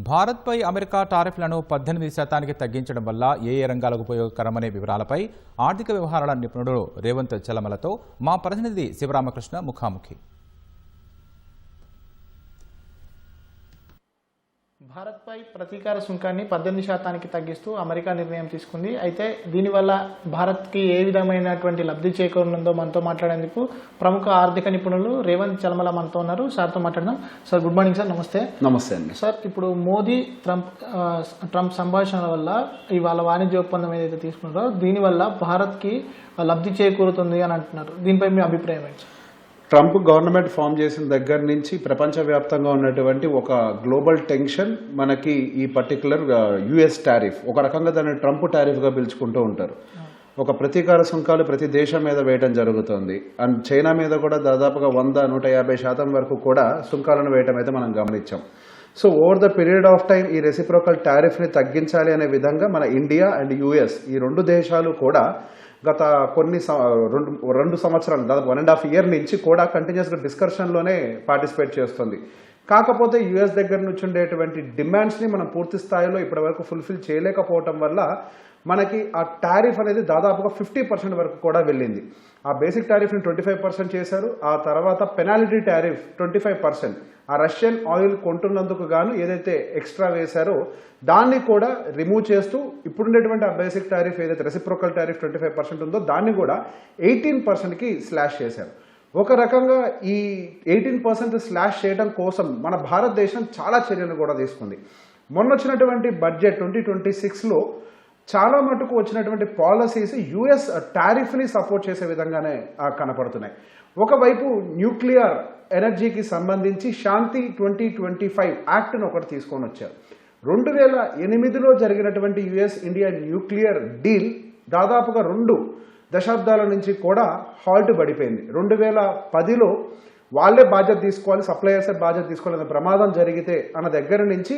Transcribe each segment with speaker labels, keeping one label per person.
Speaker 1: భారత్పై అమెరికా టారిఫ్లను 18% తగ్గించడం వల్ల ఏ రంగాలకు ఉపయోగకరమనే వివరాలపై ఆర్థిక వ్యవహారాల నిపుణుడు రేవంత్ చలమలతో మా ప్రతినిధి శివరామకృష్ణ ముఖాముఖి.
Speaker 2: భారత్పై ప్రతీకార సుంకాన్ని 18% తగ్గిస్తూ అమెరికా నిర్ణయం తీసుకుంది. అయితే దీనివల్ల భారత్కి ఏ విధమైనటువంటి లబ్ధి చేకూరనుందో మనతో మాట్లాడేందుకు ప్రముఖ ఆర్థిక నిపుణులు రేవంత్ చలమల మనతో ఉన్నారు. సార్తో మాట్లాడదాం. Sir, good morning sir. నమస్తే.
Speaker 3: నమస్తే అండి.
Speaker 2: సార్, ఇప్పుడు మోదీ ట్రంప్ సంభాషణల వల్ల ఇవాళ వాణిజ్య ఒప్పందం ఏదైతే తీసుకున్నారో దీనివల్ల భారత్కి లబ్ధి చేకూరుతుంది అని అంటున్నారు. దీనిపై మీ అభిప్రాయం ఏంటి?
Speaker 3: ట్రంప్ గవర్నమెంట్ ఫామ్ చేసిన దగ్గర నుంచి ప్రపంచవ్యాప్తంగా ఉన్నటువంటి ఒక గ్లోబల్ టెన్షన్ మనకి ఈ పర్టికులర్ యుఎస్ టారిఫ్, ఒక రకంగా దాన్ని ట్రంప్ టారిఫ్గా పిలుచుకుంటూ ఉంటారు. ఒక ప్రతీకార సుంకాలు ప్రతి దేశం మీద వేయడం జరుగుతుంది. అండ్ చైనా మీద కూడా దాదాపుగా 100-150% వరకు కూడా సుంకాలను వేయడం అయితే మనం గమనించాం. So over the period of time ఈ రెసిప్రోకల్ టారిఫ్ని తగ్గించాలి అనే విధంగా మన ఇండియా అండ్ యుఎస్ ఈ రెండు దేశాలు కూడా గత రెండు సంవత్సరాలు దాదాపు 1.5 years నుంచి కూడా కంటిన్యూస్గా డిస్కషన్లోనే పార్టిసిపేట్ చేస్తుంది. కాకపోతే యుఎస్ దగ్గర నుంచి ఉండేటువంటి డిమాండ్స్ని మనం పూర్తి స్థాయిలో ఇప్పటివరకు ఫుల్ఫిల్ చేయలేకపోవటం వల్ల మనకి ఆ టారిఫ్ అనేది దాదాపుగా 50% వరకు కూడా వెళ్ళింది. ఆ బేసిక్ టారిఫ్ని 25% చేశారు. ఆ తర్వాత పెనాల్టీ టారిఫ్ 25%, ఆ రష్యన్ ఆయిల్ కొంటున్నందుకు గాను ఏదైతే ఎక్స్ట్రా వేశారో దాన్ని కూడా రిమూవ్ చేస్తూ ఇప్పుడున్నటువంటి ఆ బేసిక్ టారిఫ్ ఏదైతే రెసిప్రోకల్ టారిఫ్ 25% ఉందో దాన్ని కూడా 18%కి స్లాష్ చేశారు. ఒక రకంగా ఈ 18% స్లాష్ చేయడం కోసం మన భారతదేశం చాలా చర్యలు కూడా తీసుకుంది. మొన్న వచ్చినటువంటి బడ్జెట్ 2026లో చాలా మటుకు వచ్చినటువంటి పాలసీస్ యుఎస్ టారిఫ్ని సపోర్ట్ చేసే విధంగానే కనపడుతున్నాయి. ఒకవైపు న్యూక్లియర్ ఎనర్జీకి సంబంధించి శాంతి 2025 యాక్ట్ను ఒకటి తీసుకొని వచ్చారు. 2008లో జరిగినటువంటి యుఎస్ ఇండియా న్యూక్లియర్ డీల్ దాదాపుగా 2 దశాబ్దాల నుంచి కూడా హాల్ట్ పడిపోయింది. 2010లో వాళ్ళే బాధ్యత తీసుకోవాలి, సప్లయర్సే బాధ్యత తీసుకోవాలనే ప్రమాదం జరిగితే అన్న దగ్గర నుంచి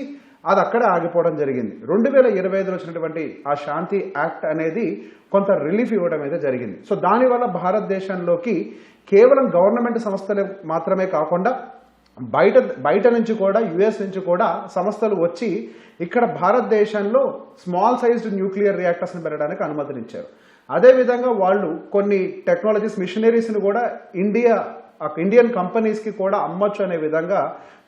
Speaker 3: అది అక్కడే ఆగిపోవడం జరిగింది. 2025లో వచ్చినటువంటి ఆ శాంతి యాక్ట్ అనేది కొంత రిలీఫ్ ఇవ్వడం అయితే జరిగింది. సో దానివల్ల భారతదేశంలోకి కేవలం గవర్నమెంట్ సంస్థలు మాత్రమే కాకుండా బయట నుంచి కూడా యుఎస్ నుంచి కూడా సంస్థలు వచ్చి ఇక్కడ భారతదేశంలో స్మాల్ సైజ్డ్ న్యూక్లియర్ రియాక్టర్స్ని పెట్టడానికి అనుమతినిచ్చారు. అదేవిధంగా వాళ్ళు కొన్ని టెక్నాలజీస్ మిషనరీస్ని కూడా ఇండియన్ కంపెనీస్కి కూడా అమ్మొచ్చు అనే విధంగా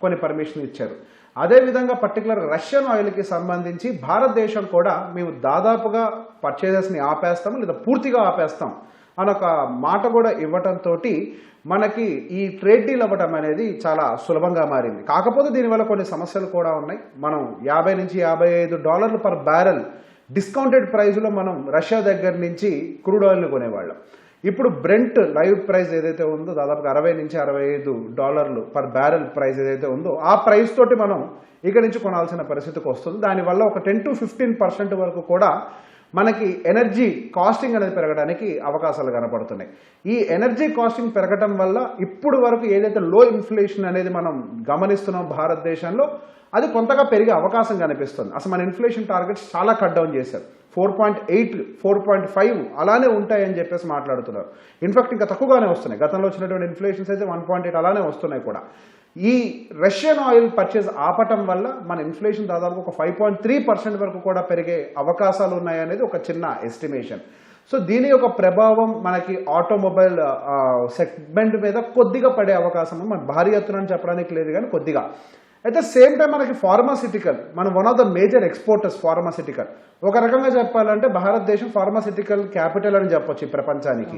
Speaker 3: కొన్ని పర్మిషన్ ఇచ్చారు. అదేవిధంగా పర్టికులర్ రష్యన్ ఆయిల్కి సంబంధించి భారతదేశం కూడా మేము దాదాపుగా పర్చేజెస్ని ఆపేస్తాం లేదా పూర్తిగా ఆపేస్తాం అని ఒక మాట కూడా ఇవ్వటంతో మనకి ఈ ట్రేడ్ డీల్ అవ్వటం అనేది చాలా సులభంగా మారింది. కాకపోతే దీనివల్ల కొన్ని సమస్యలు కూడా ఉన్నాయి. మనం $50-55 per barrel డిస్కౌంటెడ్ ప్రైజ్లో మనం రష్యా దగ్గర నుంచి క్రూడ్ ఆయిల్ని కొనేవాళ్ళం. ఇప్పుడు బ్రెంట్ లైవ్ ప్రైస్ ఏదైతే ఉందో దాదాపుగా $60-65 per barrel ప్రైస్ ఏదైతే ఉందో ఆ ప్రైస్ తోటి మనం ఇక్కడి నుంచి కొనాల్సిన పరిస్థితికి వస్తుంది. దానివల్ల ఒక 10-15% వరకు కూడా మనకి ఎనర్జీ కాస్టింగ్ అనేది పెరగడానికి అవకాశాలు కనపడుతున్నాయి. ఈ ఎనర్జీ కాస్టింగ్ పెరగడం వల్ల ఇప్పుడు వరకు ఏదైతే లో ఇన్ఫ్లేషన్ అనేది మనం గమనిస్తున్నాం భారతదేశంలో అది కొంతగా పెరిగే అవకాశం కనిపిస్తుంది. అసలు మన ఇన్ఫ్లేషన్ టార్గెట్స్ చాలా కట్ డౌన్ చేశారు. 4.8, 4.5 అలానే ఉంటాయని చెప్పేసి మాట్లాడుతున్నారు. ఇన్ఫాక్ట్ ఇంకా తక్కువగానే వస్తున్నాయి. గతంలో వచ్చినటువంటి ఇన్ఫ్లేషన్స్ అయితే 1.8 అలానే వస్తున్నాయి కూడా. ఈ రష్యన్ ఆయిల్ పర్చేజ్ ఆపటం వల్ల మన ఇన్ఫ్లేషన్ దాదాపు ఒక 5.3% వరకు కూడా పెరిగే అవకాశాలు ఉన్నాయనేది ఒక చిన్న ఎస్టిమేషన్. సో దీని యొక్క ప్రభావం మనకి ఆటోమొబైల్ సెగ్మెంట్ మీద కొద్దిగా పడే అవకాశం మన భారీ ఎత్తున చెప్పడానికి లేదు కానీ కొద్దిగా. అట్ ద సేమ్ టైం మనకి ఫార్మాసిటికల్, మనం one of the major exporters pharmaceutical. ఒక రకంగా చెప్పాలంటే భారతదేశం ఫార్మాసిటికల్ క్యాపిటల్ అని చెప్పొచ్చు ఈ ప్రపంచానికి.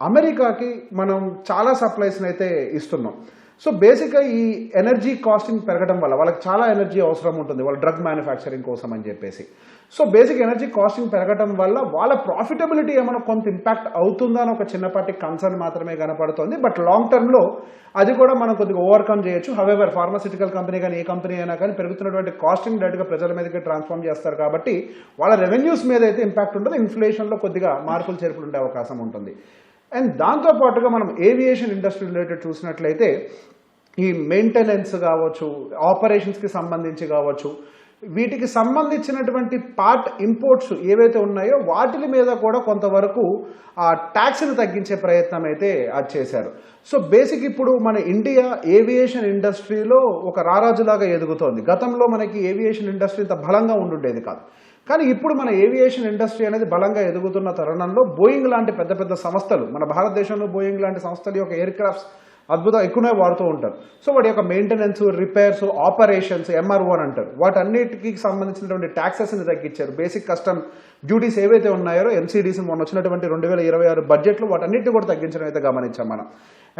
Speaker 3: అమెరికాకి మనం చాలా సప్లైస్ని అయితే ఇస్తున్నాం. సో బేసిక్గా ఈ ఎనర్జీ కాస్టింగ్ పెరగడం వల్ల వాళ్ళకి చాలా ఎనర్జీ అవసరం ఉంటుంది వాళ్ళ డ్రగ్ మ్యానుఫ్యాక్చరింగ్ కోసం అని చెప్పేసి. సో బేసిక్ ఎనర్జీ కాస్టింగ్ పెరగడం వల్ల వాళ్ళ ప్రాఫిటబిలిటీ ఏమైనా కొంత ఇంపాక్ట్ అవుతుందా అని ఒక చిన్నపాటి కన్సర్న్ మాత్రమే కనపడుతుంది. బట్ లాంగ్ టర్మ్లో అది కూడా మనం కొద్దిగా ఓవర్కమ్ చేయొచ్చు. హవెవర్ ఫార్మాసిటికల్ కంపెనీ కానీ ఏ కంపెనీ అయినా కానీ పెరుగుతున్నటువంటి కాస్టింగ్ డైరెక్ట్గా ప్రజల మీదకి ట్రాన్స్ఫార్మ్ చేస్తారు కాబట్టి వాళ్ళ రెవెన్యూస్ మీద అయితే ఇంపాక్ట్ ఉంటుంది. ఇన్ఫ్లేషన్లో కొద్దిగా మార్పులు చేర్పులు ఉండే అవకాశం ఉంటుంది. అండ్ దాంతోపాటుగా మనం ఏవియేషన్ ఇండస్ట్రీ రిలేటెడ్ చూసినట్లయితే ఈ మెయింటెనెన్స్ కావచ్చు, ఆపరేషన్స్కి సంబంధించి కావచ్చు, వీటికి సంబంధించినటువంటి పార్ట్ ఇంపోర్ట్స్ ఏవైతే ఉన్నాయో వాటి మీద కూడా కొంతవరకు ఆ ట్యాక్స్ని తగ్గించే ప్రయత్నం అయితే అది చేశారు. సో బేసిక్ ఇప్పుడు మన ఇండియా ఏవియేషన్ ఇండస్ట్రీలో ఒక రారాజులాగా ఎదుగుతోంది. గతంలో మనకి ఏవియేషన్ ఇండస్ట్రీ ఇంత బలంగా ఉండుండేది కాదు. కానీ ఇప్పుడు మన ఏవియేషన్ ఇండస్ట్రీ అనేది బలంగా ఎదుగుతున్న తరుణంలో బోయింగ్ లాంటి పెద్ద పెద్ద సంస్థలు, మన భారతదేశంలో బోయింగ్ లాంటి సంస్థల యొక్క ఎయిర్ క్రాఫ్ట్స్ అద్భుతం ఎక్కువనే వాడుతూ ఉంటారు. సో వాటి యొక్క మెయింటెనెన్స్, రిపేర్స్, ఆపరేషన్స్, MRO అని అంటారు, వాటన్నిటికి సంబంధించినటువంటి ట్యాక్సెస్ని తగ్గించారు. బేసిక్ కస్టమ్ డ్యూటీస్ ఏవైతే ఉన్నాయో MCDs మొన్న వచ్చినటువంటి 2026 బడ్జెట్లో వాటన్నిటిని కూడా తగ్గించడం అయితే గమనించాం మనం.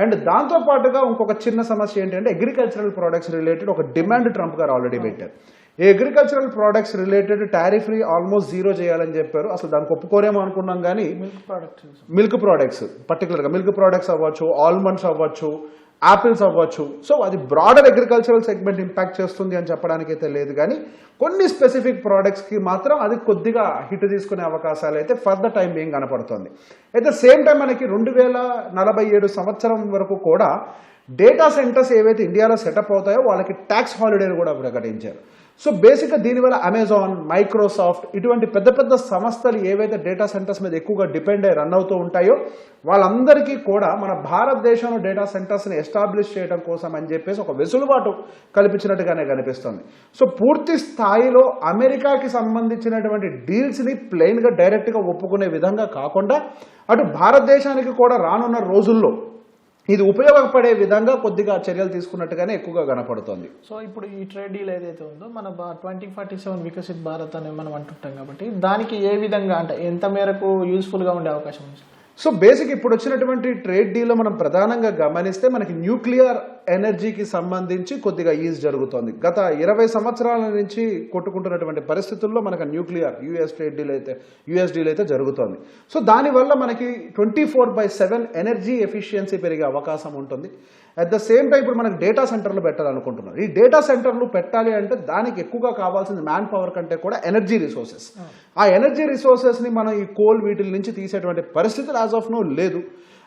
Speaker 3: అండ్ దాంతోపాటుగా ఇంకొక చిన్న సమస్య ఏంటంటే అగ్రికల్చరల్ ప్రోడక్ట్స్ రిలేటెడ్ ఒక డిమాండ్ ట్రంప్ గారు ఆల్రెడీ పెట్టారు. ఈ agricultural products related tariff free almost 0 చేయాలని చెప్పారు. అసలు దానికి ఒప్పుకోరేమో అనుకున్నాం, కానీ మిల్క్ ప్రోడక్ట్స్ పర్టికులర్గా మిల్క్ ప్రోడక్ట్స్ అవ్వచ్చు, ఆల్మండ్స్ అవ్వచ్చు, యాపిల్స్ అవ్వచ్చు. సో అది బ్రాడర్ అగ్రికల్చరల్ సెగ్మెంట్ ఇంపాక్ట్ చేస్తుంది అని చెప్పడానికి అయితే లేదు, కానీ కొన్ని స్పెసిఫిక్ ప్రోడక్ట్స్కి మాత్రం అది కొద్దిగా హిట్ తీసుకునే అవకాశాలు అయితే ఫర్ ద టైం బీయింగ్ కనపడుతుంది. అట్ ద సేమ్ టైం మనకి 2047 సంవత్సరం వరకు కూడా డేటా సెంటర్స్ ఏవైతే ఇండియాలో సెటప్ అవుతాయో వాళ్ళకి ట్యాక్స్ హాలిడేలు కూడా ప్రకటించారు. సో బేసిక్గా దీనివల్ల అమెజాన్, మైక్రోసాఫ్ట్ ఇటువంటి పెద్ద పెద్ద సంస్థలు ఏవైతే డేటా సెంటర్స్ మీద ఎక్కువగా డిపెండ్ అయ్యి రన్ అవుతూ ఉంటాయో వాళ్ళందరికీ కూడా మన భారతదేశంలో డేటా సెంటర్స్ని ఎస్టాబ్లిష్ చేయడం కోసం అని చెప్పేసి ఒక వెసులుబాటు కల్పించినట్టుగానే కనిపిస్తుంది. సో పూర్తి స్థాయిలో అమెరికాకి సంబంధించినటువంటి డీల్స్ని ప్లెయిన్గా డైరెక్ట్గా ఒప్పుకునే విధంగా కాకుండా అటు భారతదేశానికి కూడా రానున్న రోజుల్లో ఇది ఉపయోగపడే విధంగా కొద్దిగా చర్యలు తీసుకున్నట్టుగానే ఎక్కువగా కనపడుతుంది.
Speaker 2: సో ఇప్పుడు ఈ ట్రేడ్ డీల్ ఏదైతే ఉందో మన 2047 వికసిత్ భారత్ అని మనం అంటుంటాం కాబట్టి దానికి ఏ విధంగా అంటే ఎంత మేరకు యూస్ఫుల్గా ఉండే అవకాశం ఉంది?
Speaker 3: సో బేసిక్ ఇప్పుడు వచ్చినటువంటి ట్రేడ్ డీల్లో మనం ప్రధానంగా గమనిస్తే మనకి న్యూక్లియర్ ఎనర్జీకి సంబంధించి కొద్దిగా ఈజ్ జరుగుతోంది. గత 20 సంవత్సరాల నుంచి కొట్టుకుంటున్నటువంటి పరిస్థితుల్లో మనకు న్యూక్లియర్ యూఎస్ డీల్ అయితే జరుగుతోంది. సో దానివల్ల మనకి 24/7 ఎనర్జీ ఎఫిషియన్సీ పెరిగే అవకాశం ఉంటుంది. అట్ ద సేమ్ టైం ఇప్పుడు మనకి డేటా సెంటర్లు పెట్టాలనుకుంటున్నారు. ఈ డేటా సెంటర్లు పెట్టాలి అంటే దానికి ఎక్కువగా కావాల్సింది మ్యాన్ పవర్ కంటే కూడా ఎనర్జీ రిసోర్సెస్. ఆ ఎనర్జీ రిసోర్సెస్ని మనం ఈ కోల్ వీటిల నుంచి తీసేటువంటి పరిస్థితులు యాజ్ ఆఫ్ నో లేదు.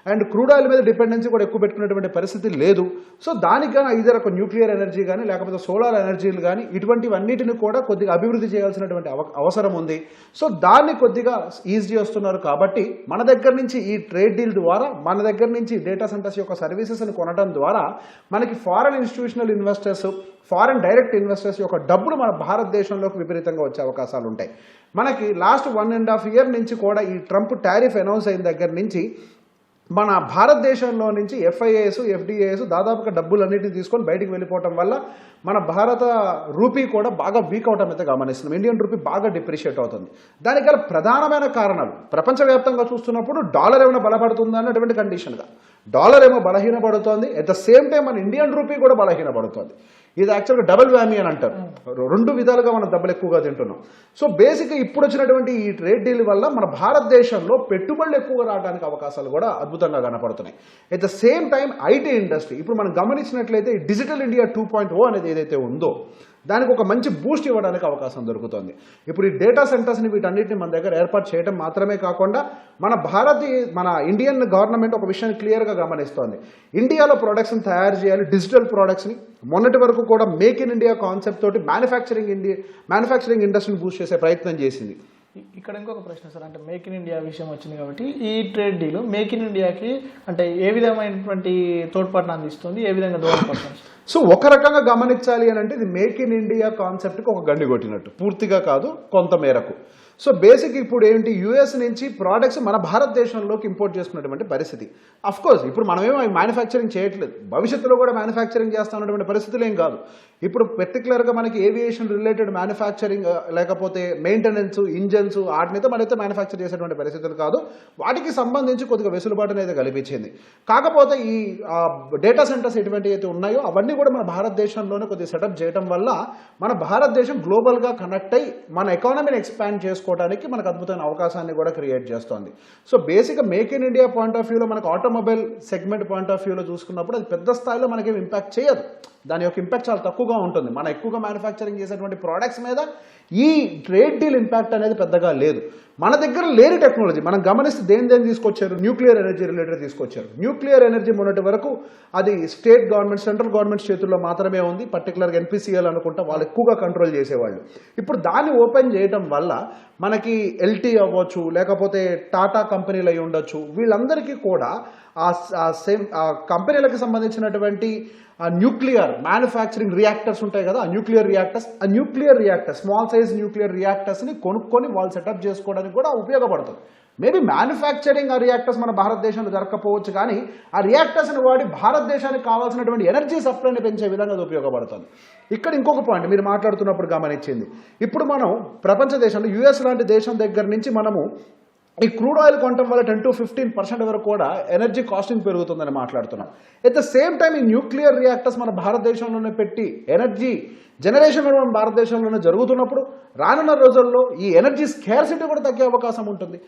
Speaker 3: అండ్ క్రూడ్ ఆయిల్ మీద డిపెండెన్సీ కూడా ఎక్కువ పెట్టుకునేటువంటి పరిస్థితి లేదు. సో దానికి కానీ ఇదే ఒక న్యూక్లియర్ ఎనర్జీ కానీ లేకపోతే సోలార్ ఎనర్జీలు కానీ ఇటువంటివన్నిటిని కూడా కొద్దిగా అభివృద్ధి చేయాల్సినటువంటి అవసరం ఉంది. సో దాన్ని కొద్దిగా ఈజీ చేస్తున్నారు. కాబట్టి మన దగ్గర నుంచి ఈ ట్రేడ్ డీల్ ద్వారా మన దగ్గర నుంచి డేటా సెంటర్స్ యొక్క సర్వీసెస్ని కొనడం ద్వారా మనకి foreign institutional investors, foreign direct investors యొక్క డబ్బులు మన భారతదేశంలోకి విపరీతంగా వచ్చే అవకాశాలు ఉంటాయి. మనకి లాస్ట్ 1.5 year నుంచి కూడా ఈ ట్రంప్ టారిఫ్ అనౌన్స్ అయిన దగ్గర నుంచి మన భారతదేశంలో నుంచి FIAs, FDIs దాదాపుగా డబ్బులన్నింటినీ తీసుకొని బయటికి వెళ్ళిపోవటం వల్ల మన భారత రూపీ కూడా బాగా వీక్ అవటం అయితే గమనిస్తున్నాం. ఇండియన్ రూపీ బాగా డిప్రిషియేట్ అవుతుంది. దానికి గల ప్రధానమైన కారణాలు ప్రపంచవ్యాప్తంగా చూస్తున్నప్పుడు డాలర్ ఏమైనా బలపడుతుందా అన్నటువంటి కండిషన్గా డాలర్ ఏమో బలహీనపడుతోంది. అట్ ద సేమ్ టైం మన ఇండియన్ రూపీ కూడా బలహీనపడుతుంది. ఇది యాక్చువల్గా డబుల్ వ్యామీ అని అంటారు. 2 విధాలుగా మనం డబ్బులు ఎక్కువగా తింటున్నాం. సో బేసిక్గా ఇప్పుడు వచ్చినటువంటి ఈ ట్రేడ్ డీల్ వల్ల మన భారతదేశంలో పెట్టుబడులు ఎక్కువగా రావడానికి అవకాశాలు కూడా అద్భుతంగా కనపడుతున్నాయి. At the same time IT industry ఇప్పుడు మనం గమనించినట్లయితే డిజిటల్ ఇండియా 2.0 అనేది ఏదైతే ఉందో దానికి ఒక మంచి బూస్ట్ ఇవ్వడానికి అవకాశం దొరుకుతుంది. ఇప్పుడు ఈ డేటా సెంటర్స్ని వీటన్నిటిని మన దగ్గర ఏర్పాటు చేయడం మాత్రమే కాకుండా మన ఇండియన్ గవర్నమెంట్ ఒక విషయాన్ని క్లియర్గా గమనిస్తోంది. ఇండియాలో ప్రొడక్ట్స్ని తయారు చేయాలి, డిజిటల్ ప్రొడక్ట్స్ని. మొన్నటి వరకు కూడా మేక్ ఇన్ ఇండియా కాన్సెప్ట్ తోటి మ్యానుఫ్యాక్చరింగ్ ఇండస్ట్రీని బూస్ట్ చేసే ప్రయత్నం చేసింది.
Speaker 2: ఇక్కడ ఇంకొక ప్రశ్న సార్, అంటే మేక్ ఇన్ ఇండియా విషయం వచ్చింది కాబట్టి ఈ ట్రేడ్ డీల్ మేక్ ఇన్ ఇండియాకి అంటే ఏ విధమైనటువంటి తోడ్పాటును అందిస్తుంది, ఏ విధంగా దోహదపడుతుంది?
Speaker 3: సో ఒక రకంగా గమనించాలి అని అంటే ఇది మేక్ ఇన్ ఇండియా కాన్సెప్ట్కి ఒక గండి కొట్టినట్టు, పూర్తిగా కాదు కొంత మేరకు. సో బేసిక్ ఇప్పుడు ఏంటి, యూఎస్ నుంచి ప్రోడక్ట్స్ మన భారతదేశంలోకి ఇంపోర్ట్ చేసుకున్నటువంటి పరిస్థితి. అఫ్కోర్స్ ఇప్పుడు మనమేమో అవి మ్యానుఫ్యాక్చరింగ్ చేయట్లేదు, భవిష్యత్తులో కూడా మ్యానుఫ్యాక్చరింగ్ చేస్తున్నటువంటి పరిస్థితులు ఏం కాదు. ఇప్పుడు పర్టికులర్గా మనకి ఏవియేషన్ రిలేటెడ్ మ్యానుఫ్యాక్చరింగ్ లేకపోతే మెయింటెనెన్స్, ఇంజన్స్ వాటినైతే మనైతే మ్యానుఫ్యాక్చర్ చేసేటువంటి పరిస్థితులు కాదు. వాటికి సంబంధించి కొద్దిగా వెసులుబాటును అయితే కల్పించింది. కాకపోతే ఈ డేటా సెంటర్స్ ఎటువంటి అయితే ఉన్నాయో అవన్నీ కూడా మన భారతదేశంలోనే కొద్దిగా సెటప్ చేయడం వల్ల మన భారతదేశం గ్లోబల్గా కనెక్ట్ అయ్యి మన ఎకానమీని ఎక్స్పాండ్ చేసుకోవడానికి మనకు అద్భుతమైన అవకాశాన్ని కూడా క్రియేట్ చేస్తోంది. సో బేసిక్గా make in India point of వ్యూలో మనకు ఆటోమొబైల్ సెగ్మెంట్ పాయింట్ ఆఫ్ వ్యూలో చూసుకున్నప్పుడు అది పెద్ద స్థాయిలో మనకేం ఇంపాక్ట్ చేయదు. దాని యొక్క ఇంపాక్ట్ చాలా తక్కువగా ఉంటుంది. మనం ఎక్కువగా మ్యానుఫ్యాక్చరింగ్ చేసేటువంటి ప్రోడక్ట్స్ మీద ఈ ట్రేడ్ డీల్ ఇంపాక్ట్ అనేది పెద్దగా లేదు. మన దగ్గర లేని టెక్నాలజీ మనం గమనిస్తే దేని తీసుకొచ్చారు, న్యూక్లియర్ ఎనర్జీ రిలేటెడ్ తీసుకొచ్చారు. న్యూక్లియర్ ఎనర్జీ మొన్నటి వరకు అది స్టేట్ గవర్నమెంట్, సెంట్రల్ గవర్నమెంట్ చేతుల్లో మాత్రమే ఉంది. పర్టికులర్గా ఎన్పిసిఎల్ అనుకుంటా వాళ్ళు ఎక్కువగా కంట్రోల్ చేసేవాళ్ళు. ఇప్పుడు దాన్ని ఓపెన్ చేయడం వల్ల మనకి ఎల్టీ అవ్వచ్చు, లేకపోతే టాటా కంపెనీలు అయి ఉండొచ్చు, వీళ్ళందరికీ కూడా ఆ కంపెనీలకు సంబంధించినటువంటి ఆ న్యూక్లియర్ మ్యానుఫ్యాక్చరింగ్ రియాక్టర్స్ ఉంటాయి కదా, ఆ nuclear reactors small size nuclear రియాక్టర్స్ని కొనుక్కొని వాళ్ళు సెటప్ చేసుకోవడానికి కూడా ఉపయోగపడుతుంది. మేబీ మ్యానుఫ్యాక్చరింగ్ ఆ రియాక్టర్స్ మన భారతదేశంలో జరగకపోవచ్చు, కానీ ఆ రియాక్టర్స్ని వాడి భారతదేశానికి కావాల్సినటువంటి ఎనర్జీ సప్లైని పెంచే విధంగా అది ఉపయోగపడుతుంది. ఇక్కడ ఇంకొక పాయింట్ మీరు మాట్లాడుతున్నప్పుడు గమనించింది, ఇప్పుడు మనం ప్రపంచ దేశంలో యుఎస్ లాంటి దేశం దగ్గర నుంచి మనము ఈ క్రూడ్ ఆయిల్ కొనటం వల్ల 10 to 15% వరకు కూడా ఎనర్జీ కాస్టింగ్ పెరుగుతుందని మాట్లాడుతున్నాం. ఎట్ ద సేమ్ టైం ఈ న్యూక్లియర్ రియాక్టర్స్ మన భారతదేశంలోనే పెట్టి ఎనర్జీ జనరేషన్ మన భారతదేశంలోనే జరుగుతున్నప్పుడు రానున్న రోజుల్లో ఈ ఎనర్జీ స్కేర్సిటీ కూడా తగ్గే అవకాశం ఉంటుంది.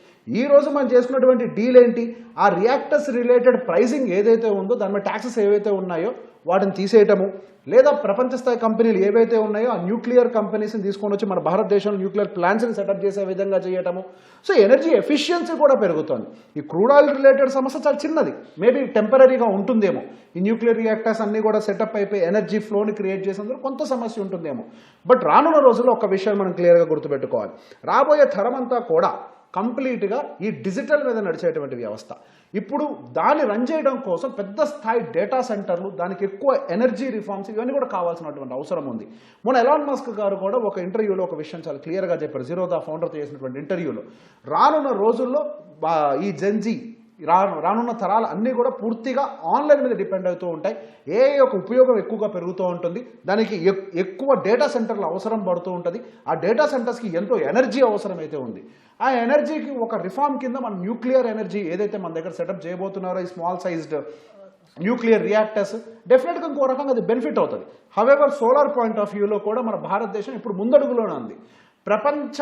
Speaker 3: ఈ రోజు మనం చేసుకున్నటువంటి డీల్ ఏంటి, ఆ రియాక్టర్స్ రిలేటెడ్ ప్రైసింగ్ ఏదైతే ఉందో దాని మీద ట్యాక్సెస్ ఏవైతే ఉన్నాయో వాటిని తీసేయటము, లేదా ప్రపంచ స్థాయి కంపెనీలు ఏవైతే ఉన్నాయో ఆ న్యూక్లియర్ కంపెనీస్ని తీసుకొని వచ్చి మన భారతదేశంలో న్యూక్లియర్ ప్లాంట్స్ని సెటప్ చేసే విధంగా చేయటము. సో ఎనర్జీ ఎఫిషియన్సీ కూడా పెరుగుతుంది. ఈ క్రూడ్ ఆయిల్ రిలేటెడ్ సమస్య చాలా చిన్నది, మేబీ టెంపరీగా ఉంటుందేమో. ఈ న్యూక్లియర్ రియాక్టర్స్ అన్నీ కూడా సెటప్ అయిపోయి ఎనర్జీ ఫ్లోని క్రియేట్ చేసేందుకు కొంత సమస్య ఉంటుందేమో. బట్ రానున్న రోజుల్లో ఒక విషయం మనం క్లియర్గా గుర్తుపెట్టుకోవాలి, రాబోయే తరం అంతా కూడా కంప్లీట్గా ఈ డిజిటల్ మీద నడిచేటువంటి వ్యవస్థ. ఇప్పుడు దాన్ని రన్ చేయడం కోసం పెద్ద స్థాయి డేటా సెంటర్లు, దానికి ఎక్కువ ఎనర్జీ రిఫార్మ్స్, ఇవన్నీ కూడా కావాల్సినటువంటి అవసరం ఉంది. మొన్న ఎలాన్ మస్క్ గారు కూడా ఒక ఇంటర్వ్యూలో ఒక విషయం చాలా క్లియర్గా చెప్పారు, జీరోదా ఫౌండర్తో చేసినటువంటి ఇంటర్వ్యూలో. రానున్న రోజుల్లో ఈ జెన్జీ రానున్న తరాలు అన్నీ కూడా పూర్తిగా ఆన్లైన్ మీద డిపెండ్ అవుతూ ఉంటాయి. ఏ యొక్క ఉపయోగం ఎక్కువగా పెరుగుతూ ఉంటుంది, దానికి ఎక్కువ డేటా సెంటర్లు అవసరం పడుతూ ఉంటుంది. ఆ డేటా సెంటర్స్కి ఎంతో ఎనర్జీ అవసరం అయితే ఉంది. ఆ ఎనర్జీకి ఒక రిఫార్మ్ కింద మన న్యూక్లియర్ ఎనర్జీ ఏదైతే మన దగ్గర సెటప్ చేయబోతున్నారో ఈ స్మాల్ సైజ్డ్ న్యూక్లియర్ రియాక్టర్స్, డెఫినెట్గా ఇంకో రకంగా అది బెనిఫిట్ అవుతుంది. హవెవర్ సోలార్ పాయింట్ ఆఫ్ వ్యూలో కూడా మన భారతదేశం ఇప్పుడు ముందడుగులోనే ఉంది. ప్రపంచ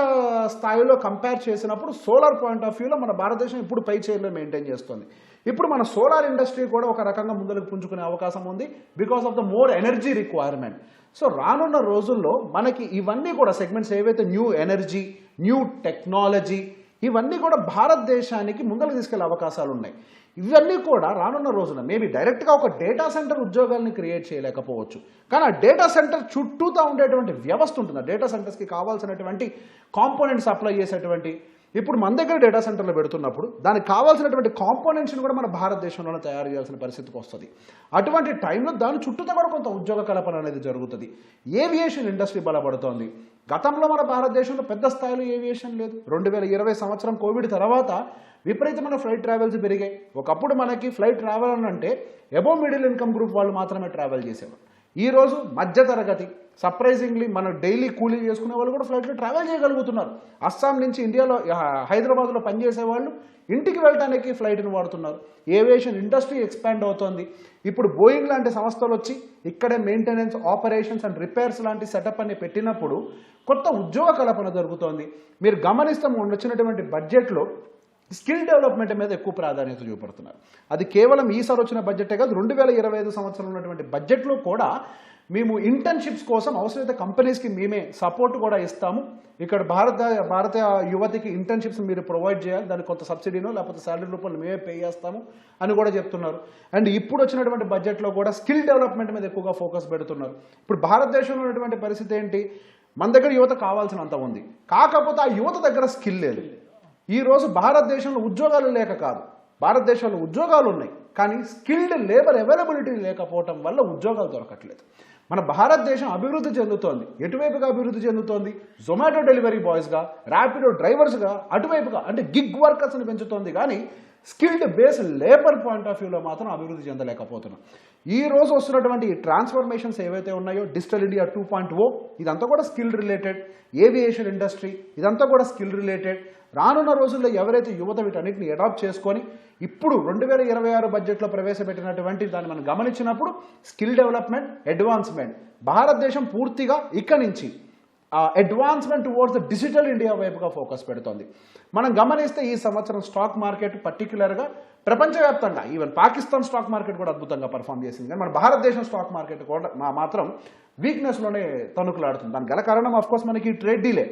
Speaker 3: స్థాయిలో కంపేర్ చేసినప్పుడు సోలార్ పాయింట్ ఆఫ్ వ్యూలో మన భారతదేశం ఇప్పుడు పై చైర్లో మెయింటైన్ చేస్తుంది. ఇప్పుడు మన సోలార్ ఇండస్ట్రీ కూడా ఒక రకంగా ముందుకు పుంజుకునే అవకాశం ఉంది because of the more energy requirement. So రానున్న రోజుల్లో మనకి ఇవన్నీ కూడా సెగ్మెంట్స్ ఏవైతే న్యూ ఎనర్జీ, న్యూ టెక్నాలజీ, ఇవన్నీ కూడా భారతదేశానికి ముందుకు తీసుకెళ్లే అవకాశాలు ఉన్నాయి. ఇవన్నీ కూడా రానున్న రోజున మేబీ డైరెక్ట్గా ఒక డేటా సెంటర్ ఉద్యోగాల్ని క్రియేట్ చేయలేకపోవచ్చు, కానీ ఆ డేటా సెంటర్ చుట్టూతా ఉండేటువంటి వ్యవస్థ ఉంటుంది. ఆ డేటా సెంటర్స్కి కావాల్సినటువంటి కాంపోనెంట్స్ అప్లై చేసేటువంటి, ఇప్పుడు మన దగ్గర డేటా సెంటర్లో పెడుతున్నప్పుడు దానికి కావాల్సినటువంటి కాంపోనెంట్స్ని కూడా మన భారతదేశంలోనే తయారు చేయాల్సిన పరిస్థితికి వస్తుంది. అటువంటి టైంలో దాని చుట్టూతో కూడా కొంత ఉద్యోగ కల్పన అనేది జరుగుతుంది. ఏవియేషన్ ఇండస్ట్రీ బలపడుతోంది. గతంలో మన భారతదేశంలో పెద్ద స్థాయిలో ఏవియేషన్ లేదు. 2020 సంవత్సరం కోవిడ్ తర్వాత విపరీతమైన ఫ్లైట్ ట్రావెల్స్ పెరిగాయి. ఒకప్పుడు మనకి ఫ్లైట్ ట్రావెల్ అని అంటే అబోవ్ మిడిల్ ఇన్కమ్ గ్రూప్ వాళ్ళు మాత్రమే ట్రావెల్ చేసేవారు. ఈరోజు మధ్యతరగతి, సర్ప్రైజింగ్లీ మన డైలీ కూలీ చేసుకునే వాళ్ళు కూడా ఫ్లైట్లో ట్రావెల్ చేయగలుగుతున్నారు. అస్సాం నుంచి ఇండియాలో హైదరాబాద్లో పనిచేసే వాళ్ళు ఇంటికి వెళ్ళడానికి ఫ్లైట్ని వాడుతున్నారు. ఏవియేషన్ ఇండస్ట్రీ ఎక్స్పాండ్ అవుతోంది. ఇప్పుడు బోయింగ్ లాంటి సంస్థలు వచ్చి ఇక్కడే మెయింటెనెన్స్, ఆపరేషన్స్ అండ్ రిపేర్స్ లాంటి సెటప్ అని పెట్టినప్పుడు కొత్త ఉద్యోగ కల్పన జరుగుతోంది. మీరు గమనిస్తే వచ్చినటువంటి బడ్జెట్లో స్కిల్ డెవలప్మెంట్ మీద ఎక్కువ ప్రాధాన్యత చూపెడుతున్నారు. అది కేవలం ఈసారి వచ్చిన బడ్జెటే కాదు, 2025 సంవత్సరం ఉన్నటువంటి బడ్జెట్లో కూడా మేము ఇంటర్న్షిప్స్ కోసం అవసరమైతే కంపెనీస్కి మేమే సపోర్ట్ కూడా ఇస్తాము. ఇక్కడ భారతీయ యువతికి ఇంటర్న్షిప్స్ మీరు ప్రొవైడ్ చేయాలి, దానికి కొంత సబ్సిడీనో లేకపోతే శాలరీ రూపంలో మేమే పే చేస్తాము అని కూడా చెప్తున్నారు. అండ్ ఇప్పుడు వచ్చినటువంటి బడ్జెట్లో కూడా స్కిల్ డెవలప్మెంట్ మీద ఎక్కువగా ఫోకస్ పెడుతున్నారు. ఇప్పుడు భారతదేశంలో ఉన్నటువంటి పరిస్థితి ఏంటి, మన దగ్గర యువత కావాల్సినంత ఉంది, కాకపోతే ఆ యువత దగ్గర స్కిల్ లేదు. ఈరోజు భారతదేశంలో ఉద్యోగాలు లేక కాదు, భారతదేశంలో ఉద్యోగాలు ఉన్నాయి కానీ స్కిల్డ్ లేబర్ అవైలబిలిటీ లేకపోవటం వల్ల ఉద్యోగాలు దొరకట్లేదు. మన భారతదేశం అభివృద్ధి చెందుతోంది. ఎటువైపుగా అభివృద్ధి చెందుతోంది? జొమాటో డెలివరీ బాయ్స్గా, ర్యాపిడో డ్రైవర్స్గా, అటువైపుగా అంటే గిగ్ వర్కర్స్ని పెంచుతోంది, కానీ skilled base labour point of వ్యూలో మాత్రం అభివృద్ధి చెందలేకపోతున్నాం. ఈ రోజు వస్తున్నటువంటి ట్రాన్స్ఫర్మేషన్స్ ఏవైతే ఉన్నాయో, డిజిటల్ ఇండియా 2.0, ఇదంతా కూడా స్కిల్ రిలేటెడ్. ఏవియేషన్ ఇండస్ట్రీ, ఇదంతా కూడా స్కిల్ రిలేటెడ్. రానున్న రోజుల్లో ఎవరైతే యువత వీటన్నిటిని అడాప్ట్ చేసుకొని ఇప్పుడు 2026 బడ్జెట్లో ప్రవేశపెట్టినటువంటి దాన్ని మనం గమనించినప్పుడు స్కిల్ డెవలప్మెంట్, అడ్వాన్స్మెంట్, భారతదేశం పూర్తిగా ఇక్కడి నుంచి advancement towards the digital India వైపుగా ఫోకస్ పెడుతోంది. మనం గమనిస్తే ఈ సంవత్సరం స్టాక్ మార్కెట్ పర్టికులర్గా ప్రపంచవ్యాప్తంగా ఈవెన్ పాకిస్తాన్ స్టాక్ మార్కెట్ కూడా అద్భుతంగా పర్ఫామ్ చేసింది, కానీ మన భారతదేశం స్టాక్ మార్కెట్ కూడా మాత్రం వీక్నెస్లోనే తణుకులాడుతుంది. దానికి గల కారణం ఆఫ్కోర్స్ మనకి ట్రేడ్ డీలే.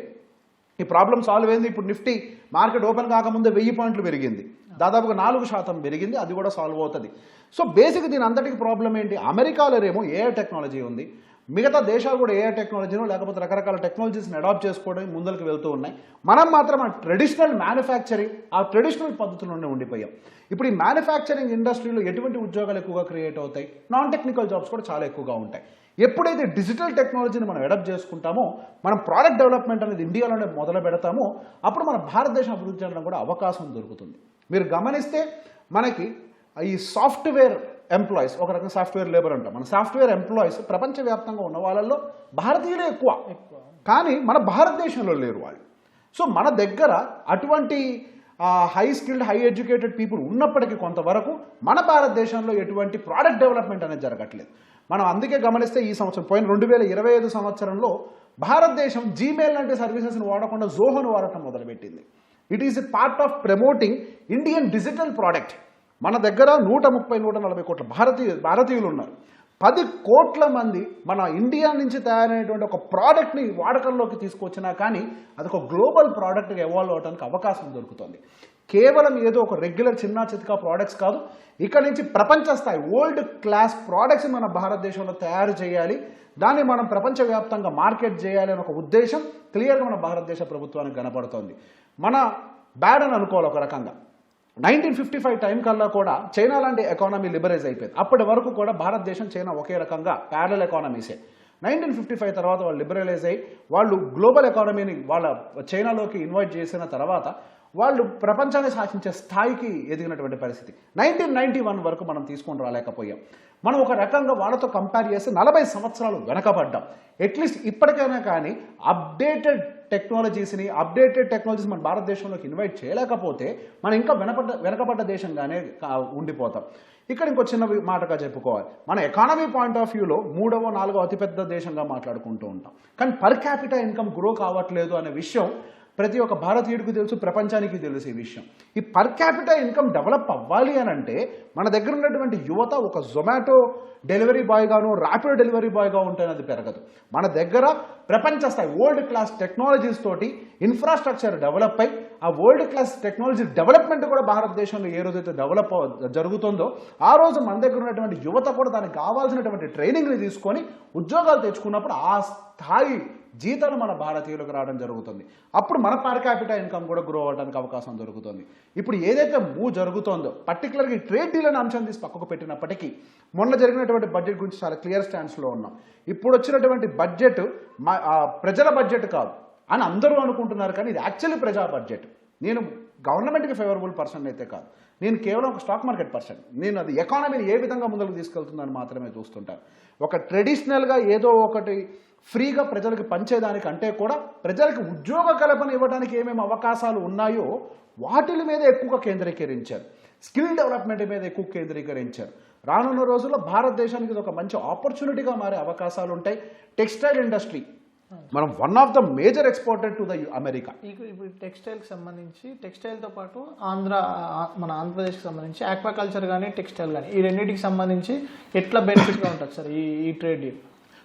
Speaker 3: ఈ ప్రాబ్లం సాల్వ్ అయింది. ఇప్పుడు నిఫ్టీ మార్కెట్ ఓపెన్ కాకముందే 1000 పాయింట్లు పెరిగింది, దాదాపుగా 4% పెరిగింది, అది కూడా సాల్వ్ అవుతుంది. సో బేసిక్ దీని అంతటికి ప్రాబ్లం ఏంటి, అమెరికాలో ఏమో ఏఐ టెక్నాలజీ ఉంది, మిగతా దేశాలు కూడా ఏఐ టెక్నాలజీనో లేకపోతే రకరకాల టెక్నాలజీస్ని అడాప్ట్ చేసుకోవడం ముందరికి వెళ్తూ ఉన్నాయి. మనం మాత్రం ఆ ట్రెడిషనల్ మ్యానుఫ్యాక్చరింగ్, ఆ ట్రెడిషనల్ పద్ధతుల్లోనే ఉండిపోయాం. ఇప్పుడు ఈ మ్యానుఫ్యాక్చరింగ్ ఇండస్ట్రీలో ఎటువంటి ఉద్యోగాలు ఎక్కువగా క్రియేట్ అవుతాయి, నాన్ టెక్నికల్ జాబ్స్ కూడా చాలా ఎక్కువగా ఉంటాయి. ఎప్పుడైతే డిజిటల్ టెక్నాలజీని మనం అడాప్ట్ చేసుకుంటామో, మనం ప్రోడక్ట్ డెవలప్మెంట్ అనేది ఇండియాలోనే మొదలు పెడతామో, అప్పుడు మన భారతదేశం అభివృద్ధి చేయడం కూడా అవకాశం దొరుకుతుంది. మీరు గమనిస్తే మనకి ఈ సాఫ్ట్వేర్ ఎంప్లాయీస్, ఒక రకంగా సాఫ్ట్వేర్ లేబర్ అంటాం, మన సాఫ్ట్వేర్ ఎంప్లాయీస్ ప్రపంచవ్యాప్తంగా ఉన్న వాళ్ళల్లో భారతీయులే ఎక్కువ, కానీ మన భారతదేశంలో లేరు వాళ్ళు. సో మన దగ్గర అటువంటి high skilled, high educated people ఉన్నప్పటికీ కొంతవరకు మన భారతదేశంలో ఎటువంటి ప్రోడక్ట్ డెవలప్మెంట్ అనేది జరగట్లేదు. మనం అందుకే గమనిస్తే ఈ సంవత్సరం పోయిన 2025 సంవత్సరంలో భారతదేశం జీమెయిల్ లాంటి సర్వీసెస్ని వాడకుండా జోహోను వాడటం మొదలుపెట్టింది. It is a part of promoting Indian digital product. మన దగ్గర 130-140 కోట్ల భారతీయులు ఉన్నారు. 10 కోట్ల మంది మన ఇండియా నుంచి తయారైనటువంటి ఒక ప్రోడక్ట్ని వాడకంలోకి తీసుకొచ్చినా కానీ అదొక గ్లోబల్ ప్రోడక్ట్గా ఎవాల్వ్ అవడానికి అవకాశం దొరుకుతుంది. కేవలం ఏదో ఒక రెగ్యులర్ చిన్న చితకా ప్రోడక్ట్స్ కాదు, ఇక్కడ నుంచి ప్రపంచ స్థాయి వరల్డ్ క్లాస్ ప్రోడక్ట్స్ మన భారతదేశంలో తయారు చేయాలి, దాన్ని మనం ప్రపంచవ్యాప్తంగా మార్కెట్ చేయాలి అనే ఒక ఉద్దేశం క్లియర్గా మన భారతదేశ ప్రభుత్వానికి కనపడుతోంది. మన బ్యాడ్ అని అనుకోవాలి ఒక రకంగా. 1955 టైం కల్లా కూడా చైనా లాంటి ఎకానమీ లిబరైజ్ అయిపోయింది. అప్పటి వరకు కూడా భారతదేశం, చైనా ఒకే రకంగా ప్యారలల్ ఎకానమీసే. 1955 తర్వాత వాళ్ళు లిబరలైజ్ అయ్యి వాళ్ళు గ్లోబల్ ఎకానమీని వాళ్ళ చైనాలోకి ఇన్వైట్ చేసిన తర్వాత వాళ్ళు ప్రపంచాన్ని శాసించే స్థాయికి ఎదిగినటువంటి పరిస్థితి. 1991 వరకు మనం తీసుకొని రాలేకపోయాం. మనం ఒక రకంగా వాళ్ళతో కంపేర్ చేస్తే 40 సంవత్సరాలు వెనకబడ్డాం. అట్లీస్ట్ ఇప్పటికైనా కానీ అప్డేటెడ్ టెక్నాలజీస్ మన భారతదేశంలోకి ఇన్వైట్ చేయలేకపోతే మనం ఇంకా వెనకబడ్డ దేశంగానే ఉండిపోతాం. ఇక్కడ ఇంకో చిన్న మాటగా చెప్పుకోవాలి, మన ఎకానమీ పాయింట్ ఆఫ్ వ్యూలో 3వ 4వ అతిపెద్ద దేశంగా మాట్లాడుకుంటూ ఉంటాం, కానీ పర్ క్యాపిటల్ ఇన్కమ్ గ్రో కావట్లేదు అనే విషయం ప్రతి ఒక్క భారతీయుడికి తెలుసు, ప్రపంచానికి తెలుసు ఈ విషయం. ఈ పర్ క్యాపిటల్ ఇన్కమ్ డెవలప్ అవ్వాలి అని అంటే మన దగ్గర ఉన్నటువంటి యువత ఒక జొమాటో డెలివరీ బాయ్గాను, ర్యాపిడో డెలివరీ బాయ్గా ఉంటేనే అది పెరగదు. మన దగ్గర ప్రపంచ స్థాయి వరల్డ్ క్లాస్ టెక్నాలజీస్ తోటి ఇన్ఫ్రాస్ట్రక్చర్ డెవలప్ అయ్యి ఆ వరల్డ్ క్లాస్ టెక్నాలజీ డెవలప్మెంట్ కూడా భారతదేశంలో ఏ రోజైతే డెవలప్ జరుగుతుందో ఆ రోజు మన దగ్గర ఉన్నటువంటి యువత కూడా దానికి కావాల్సినటువంటి ట్రైనింగ్ని తీసుకొని ఉద్యోగాలు తెచ్చుకున్నప్పుడు ఆ స్థాయి జీతాలు మన భారతీయులకు రావడం జరుగుతుంది. అప్పుడు మన పర్ క్యాపిటల్ ఇన్కమ్ కూడా గ్రో అవ్వడానికి అవకాశం దొరుకుతుంది. ఇప్పుడు ఏదైతే మూవ్ జరుగుతుందో పర్టికులర్గా ఈ ట్రేడ్ డీల్ అనే అంశం తీసి పక్కకు పెట్టినప్పటికీ మొన్న జరిగినటువంటి బడ్జెట్ గురించి చాలా క్లియర్ స్టాండ్స్లో ఉన్నాం. ఇప్పుడు వచ్చినటువంటి బడ్జెట్ ప్రజల బడ్జెట్ కాదు అని అందరూ అనుకుంటున్నారు, కానీ ఇది యాక్చువల్లీ ప్రజా బడ్జెట్. నేను గవర్నమెంట్కి ఫేవరబుల్ పర్సన్ అయితే కాదు, నేను కేవలం ఒక స్టాక్ మార్కెట్ పర్సన్. నేను అది ఎకానమీని ఏ విధంగా ముందుకు తీసుకెళ్తుందని మాత్రమే చూస్తుంటాను. ఒక ట్రెడిషనల్గా ఏదో ఒకటి ఫ్రీగా ప్రజలకు పంచేదానికంటే కూడా ప్రజలకు ఉద్యోగ కల్పన ఇవ్వడానికి ఏమేమి అవకాశాలు ఉన్నాయో వాటి మీద ఎక్కువగా కేంద్రీకరించారు, స్కిల్ డెవలప్మెంట్ మీద ఎక్కువ కేంద్రీకరించారు. రానున్న రోజుల్లో భారతదేశానికి ఇది ఒక మంచి ఆపర్చునిటీగా మారే అవకాశాలు ఉంటాయి. టెక్స్టైల్ ఇండస్ట్రీ మనం one of the major exported to the America.
Speaker 2: ఇప్పుడు టెక్స్టైల్కి సంబంధించి, టెక్స్టైల్తో పాటు మన ఆంధ్రప్రదేశ్కి సంబంధించి ఆక్వాకల్చర్ కానీ టెక్స్టైల్ కానీ ఈ రెండింటికి సంబంధించి ఎట్లా బెనిఫిట్గా ఉంటుంది సార్ ఈ ట్రేడ్ డీల్?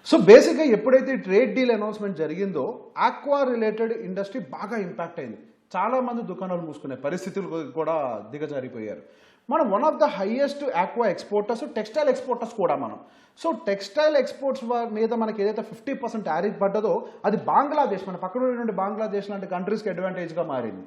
Speaker 3: సో బేసిక్గా ఎప్పుడైతే ట్రేడ్ డీల్ అనౌన్స్మెంట్ జరిగిందో ఆక్వా రిలేటెడ్ ఇండస్ట్రీ బాగా ఇంపాక్ట్ అయింది. చాలామంది దుకాణాలు మూసుకునే పరిస్థితులు కూడా దిగజారిపోయారు. మనం one of the highest aqua exporters, textile exporters కూడా మనం. సో టెక్స్టైల్ ఎక్స్పోర్ట్స్ మీద మనకి ఏదైతే 50% టారిఫ్ పడ్డదో అది బంగ్లాదేశ్, మన పక్కన నుండి బంగ్లాదేశ్ లాంటి కంట్రీస్కి అడ్వాంటేజ్గా మారింది.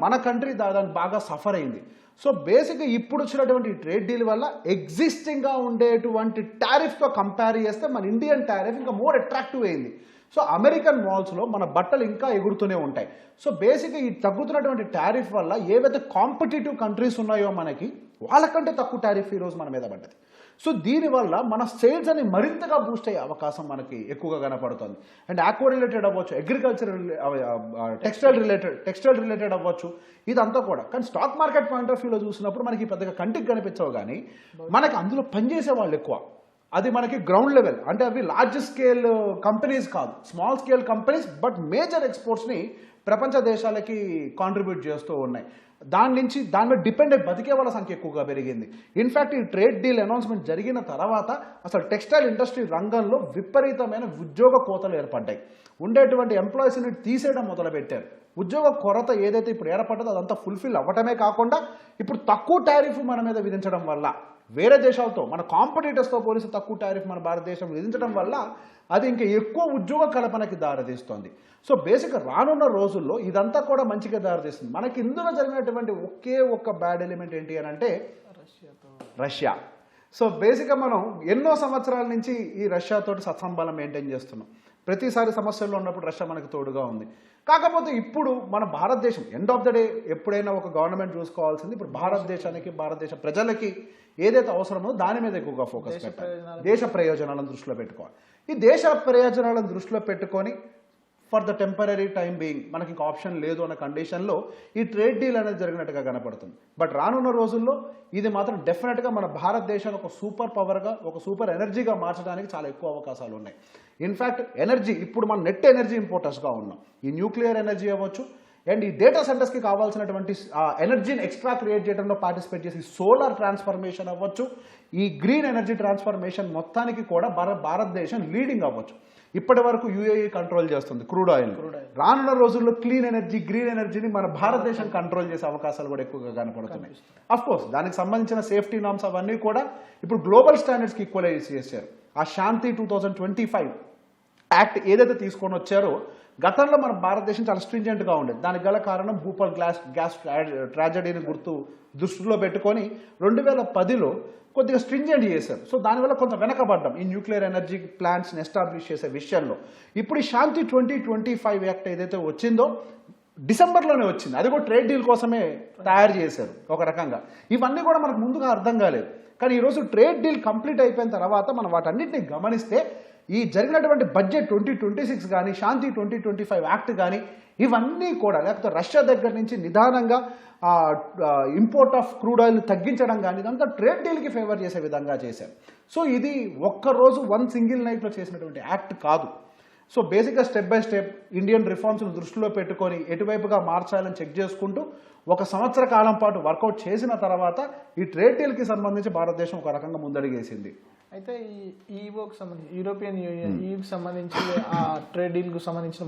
Speaker 3: మన కంట్రీ దానికి బాగా సఫర్ అయింది. సో బేసిక్గా ఇప్పుడు వచ్చినటువంటి ట్రేడ్ డీల్ వల్ల ఎగ్జిస్టింగ్గా ఉండేటువంటి టారిఫ్తో కంపేర్ చేస్తే మన ఇండియన్ టారిఫ్ ఇంకా మోర్ అట్రాక్టివ్ అయింది. సో అమెరికన్ మాల్స్లో మన బట్టలు ఇంకా ఎగురుతూనే ఉంటాయి. సో బేసిక్గా ఈ తగ్గుతున్నటువంటి టారిఫ్ వల్ల ఏవైతే కాంపిటేటివ్ కంట్రీస్ ఉన్నాయో మనకి వాళ్ళకంటే తక్కువ టారిఫ్ ఈరోజు మన మీద పడ్డది. సో దీనివల్ల మన సేల్స్ అని మరింతగా బూస్ట్ అయ్యే అవకాశం మనకి ఎక్కువగా కనపడుతుంది. అండ్ ఆక్వా రిలేటెడ్ అవ్వచ్చు, అగ్రికల్చర్ టెక్స్టైల్ రిలేటెడ్ అవ్వచ్చు, ఇదంతా కూడా. కానీ స్టాక్ మార్కెట్ పాయింట్ ఆఫ్ వ్యూలో చూసినప్పుడు మనకి పెద్దగా కంటికి కనిపించవు, కానీ మనకి అందులో పనిచేసే వాళ్ళు ఎక్కువ. అది మనకి గ్రౌండ్ లెవెల్, అంటే అవి లార్జ్ స్కేల్ కంపెనీస్ కాదు, small scale companies, but major ఎక్స్పోర్ట్స్ని ప్రపంచ దేశాలకి కాంట్రిబ్యూట్ చేస్తూ ఉన్నాయి. దాని మీద డిపెండ్ అయి బతికే వాళ్ళ సంఖ్య ఎక్కువగా పెరిగింది. ఇన్ఫ్యాక్ట్ ఈ ట్రేడ్ డీల్ అనౌన్స్మెంట్ జరిగిన తర్వాత అసలు టెక్స్టైల్ ఇండస్ట్రీ రంగంలో విపరీతమైన ఉద్యోగ కోతలు ఏర్పడ్డాయి. ఉండేటువంటి ఎంప్లాయీస్ని తీసేయడం మొదలుపెట్టారు. ఉద్యోగ కొరత ఏదైతే ఇప్పుడు ఏర్పడ్డదో అదంతా ఫుల్ఫిల్ అవ్వటమే కాకుండా ఇప్పుడు తక్కువ టారిఫ్ మన మీద విధించడం వల్ల, వేరే దేశాలతో మన కాంపిటీటర్స్తో పోలిసి తక్కువ టారిఫ్ మన భారతదేశం విధించడం వల్ల అది ఇంకా ఎక్కువ ఉద్యోగ కల్పనకి దారితీస్తుంది. సో బేసిక్గా రానున్న రోజుల్లో ఇదంతా కూడా మంచిగా దారితీస్తుంది. మనకి ఇందులో జరిగినటువంటి ఒకే ఒక్క బ్యాడ్ ఎలిమెంట్ ఏంటి అని అంటే రష్యా. సో బేసిక్గా మనం ఎన్నో సంవత్సరాల నుంచి ఈ రష్యాతో సత్సంబంధం మెయింటైన్ చేస్తున్నాం. ప్రతిసారి సమస్యల్లో ఉన్నప్పుడు రష్యా మనకు తోడుగా ఉంది. కాకపోతే ఇప్పుడు మన భారతదేశం ఎండ్ ఆఫ్ ద డే ఎప్పుడైనా ఒక గవర్నమెంట్ చూసుకోవాల్సింది ఇప్పుడు భారతదేశానికి, భారతదేశ ప్రజలకి ఏదైతే అవసరమో దాని మీద ఎక్కువగా ఫోకస్ పెట్టాలి. దేశ ప్రయోజనాలను దృష్టిలో పెట్టుకోవాలి. ఈ దేశ ప్రయోజనాలను దృష్టిలో పెట్టుకొని for the temporary time being మనకి ఇంకా ఆప్షన్ లేదు అన్న కండిషన్లో ఈ ట్రేడ్ డీల్ అనేది జరిగినట్టుగా కనపడుతుంది. బట్ రానున్న రోజుల్లో ఇది మాత్రం డెఫినెట్గా మన భారతదేశాన్ని ఒక సూపర్ పవర్గా, ఒక సూపర్ ఎనర్జీగా మార్చడానికి చాలా ఎక్కువ అవకాశాలు ఉన్నాయి. ఇన్ఫ్యాక్ట్ ఎనర్జీ ఇప్పుడు మనం నెట్ ఎనర్జీ ఇంపోర్టర్స్గా ఉన్నాం. ఈ న్యూక్లియర్ ఎనర్జీ అవ్వచ్చు అండ్ ఈ డేటా సెంటర్స్కి కావాల్సినటువంటి ఎనర్జీని ఎక్స్ట్రా క్రియేట్ చేయడంలో పార్టిసిపేట్ చేసి సోలార్ ట్రాన్స్ఫర్మేషన్ అవ్వచ్చు, ఈ గ్రీన్ ఎనర్జీ ట్రాన్స్ఫర్మేషన్ మొత్తానికి కూడా భారతదేశం లీడింగ్ అవ్వచ్చు. ఇప్పటి వరకు యూఏఈ కంట్రోల్ చేస్తుంది క్రూడ్ ఆయిల్. రానున్న రోజుల్లో క్లీన్ ఎనర్జీ, గ్రీన్ ఎనర్జీని మన భారతదేశం కంట్రోల్ చేసే అవకాశాలు కూడా ఎక్కువగా కనపడుతున్నాయి. అఫ్ కోర్స్ దానికి సంబంధించిన సేఫ్టీ నామ్స్ అవన్నీ కూడా ఇప్పుడు గ్లోబల్ స్టాండర్డ్స్కి ఈక్వలైజ్ చేశారు. ఆ శాంతి 2025 యాక్ట్ ఏదైతే తీసుకొని వచ్చారో గతంలో మన భారతదేశం చాలా స్ట్రింజెంట్గా ఉండేది. దానికి గల కారణం భూపాల్ గ్యాస్ ట్రాజడీని దృష్టిలో పెట్టుకొని 2010లో కొద్దిగా స్ట్రింజెంట్ చేశారు. సో దానివల్ల కొంత వెనకబడ్డం ఈ న్యూక్లియర్ ఎనర్జీ ప్లాంట్స్ని ఎస్టాబ్లిష్ చేసే విషయంలో. ఇప్పుడు ఈ శాంతి 2025 యాక్ట్ ఏదైతే వచ్చిందో డిసెంబర్లోనే వచ్చింది. అది కూడా ట్రేడ్ డీల్ కోసమే తయారు చేశారు ఒక రకంగా. ఇవన్నీ కూడా మనకు ముందుగా అర్థం కాలేదు. కానీ ఈరోజు ట్రేడ్ డీల్ కంప్లీట్ అయిపోయిన తర్వాత మనం వాటన్నిటిని గమనిస్తే ఈ జరిగినటువంటి బడ్జెట్ 2026 కానీ, శాంతి 2025 యాక్ట్ కానీ ఇవన్నీ కూడా లేకపోతే రష్యా దగ్గర నుంచి నిదానంగా ఇంపోర్ట్ ఆఫ్ క్రూడ్ ఆయిల్ తగ్గించడం కానీ ఇదంతా ట్రేడ్ డీల్కి ఫేవర్ చేసే విధంగా చేశారు. సో ఇది ఒక్కరోజు వన్ సింగిల్ నైట్లో చేసినటువంటి యాక్ట్ కాదు. సో బేసిక్గా స్టెప్ బై స్టెప్ ఇండియన్ రిఫార్మ్స్ను దృష్టిలో పెట్టుకొని ఎటువైపుగా మార్చాలని చెక్ చేసుకుంటూ 1 సంవత్సర కాలం పాటు వర్కౌట్ చేసిన తర్వాత ఈ ట్రేడ్ డీల్కి సంబంధించి భారతదేశం ఒక రకంగా ముందడుగేసింది.
Speaker 2: అయితే ఈ ఈఓకి సంబంధించి యూరోపియన్ యూనియన్ ఈకి సంబంధించి ఆ ట్రేడ్ డీల్కు సంబంధించిన